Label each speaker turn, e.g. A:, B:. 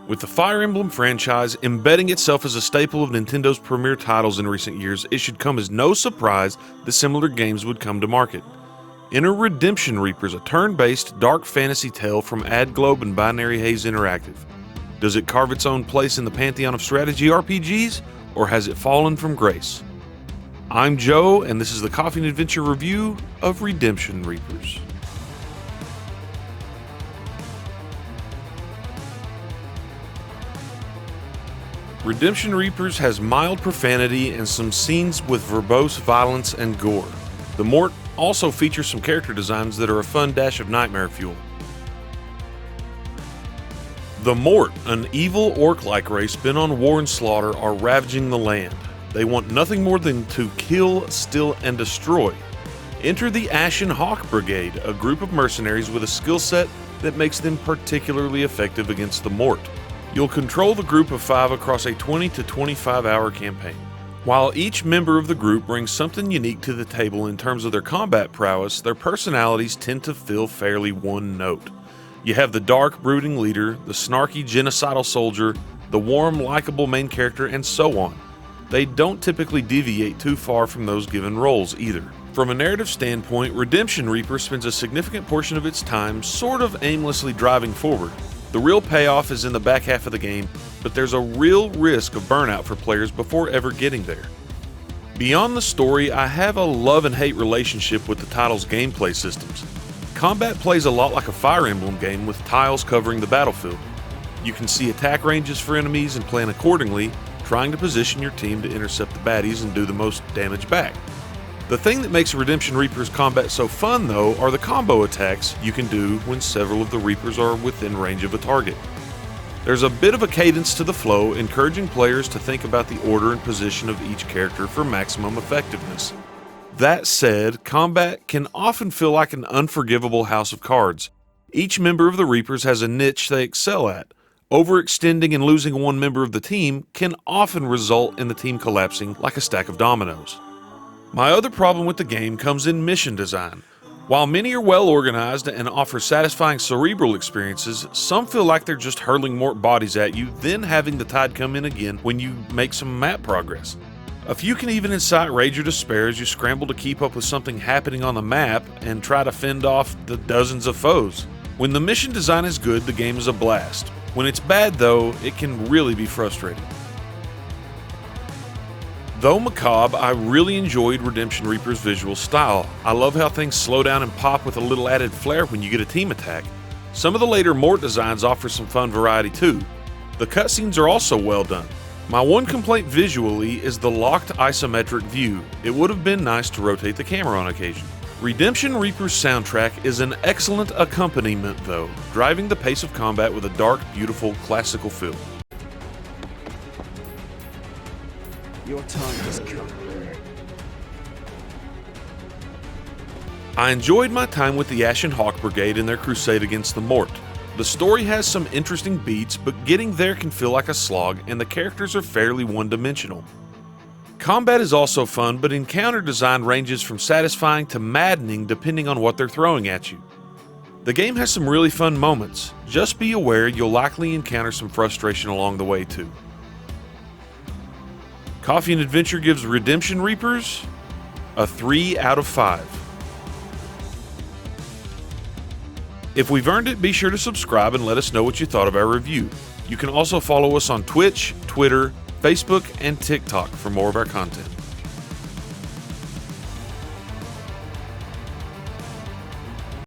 A: With the Fire Emblem franchise embedding itself as a staple of Nintendo's premier titles in recent years, it should come as no surprise that similar games would come to market. Enter Redemption Reapers, a turn-based dark fantasy tale from AdGlobe and Binary Haze Interactive. Does it carve its own place in the pantheon of strategy RPGs, or has it fallen from grace? I'm Joe, and this is the Coffee and Adventure review of Redemption Reapers. Redemption Reapers has mild profanity and some scenes with verbose violence and gore. The Mort also features some character designs that are a fun dash of nightmare fuel. The Mort, an evil orc-like race bent on war and slaughter, are ravaging the land. They want nothing more than to kill, steal, and destroy. Enter the Ashen Hawk Brigade, a group of mercenaries with a skill set that makes them particularly effective against the Mort. You'll control the group of 5 across a 20 to 25 hour campaign. While each member of the group brings something unique to the table in terms of their combat prowess, their personalities tend to feel fairly one note. You have the dark, brooding leader, the snarky, genocidal soldier, the warm, likable main character, and so on. They don't typically deviate too far from those given roles either. From a narrative standpoint, Redemption Reaper spends a significant portion of its time sort of aimlessly driving forward. The real payoff is in the back half of the game, but there's a real risk of burnout for players before ever getting there. Beyond the story, I have a love and hate relationship with the title's gameplay systems. Combat plays a lot like a Fire Emblem game with tiles covering the battlefield. You can see attack ranges for enemies and plan accordingly, trying to position your team to intercept the baddies and do the most damage back. The thing that makes Redemption Reaper's combat so fun, though, are the combo attacks you can do when several of the Reapers are within range of a target. There's a bit of a cadence to the flow, encouraging players to think about the order and position of each character for maximum effectiveness. That said, combat can often feel like an unforgivable house of cards. Each member of the Reapers has a niche they excel at. Overextending and losing one member of the team can often result in the team collapsing like a stack of dominoes. My other problem with the game comes in mission design. While many are well organized and offer satisfying cerebral experiences, some feel like they're just hurling Mort bodies at you, then having the tide come in again when you make some map progress. A few can even incite rage or despair as you scramble to keep up with something happening on the map and try to fend off the dozens of foes. When the mission design is good, the game is a blast. When it's bad though, it can really be frustrating. Though macabre, I really enjoyed Redemption Reaper's visual style. I love how things slow down and pop with a little added flair when you get a team attack. Some of the later Mort designs offer some fun variety too. The cutscenes are also well done. My one complaint visually is the locked isometric view. It would have been nice to rotate the camera on occasion. Redemption Reaper's soundtrack is an excellent accompaniment though, driving the pace of combat with a dark, beautiful, classical feel.
B: Your time has come.
A: I enjoyed my time with the Ashen Hawk Brigade in their crusade against the Mort. The story has some interesting beats, but getting there can feel like a slog, and the characters are fairly one-dimensional. Combat is also fun, but encounter design ranges from satisfying to maddening depending on what they're throwing at you. The game has some really fun moments. Just be aware you'll likely encounter some frustration along the way too. Coffee and Adventure gives Redemption Reapers a 3 out of 5. If we've earned it, be sure to subscribe and let us know what you thought of our review. You can also follow us on Twitch, Twitter, Facebook, and TikTok for more of our content.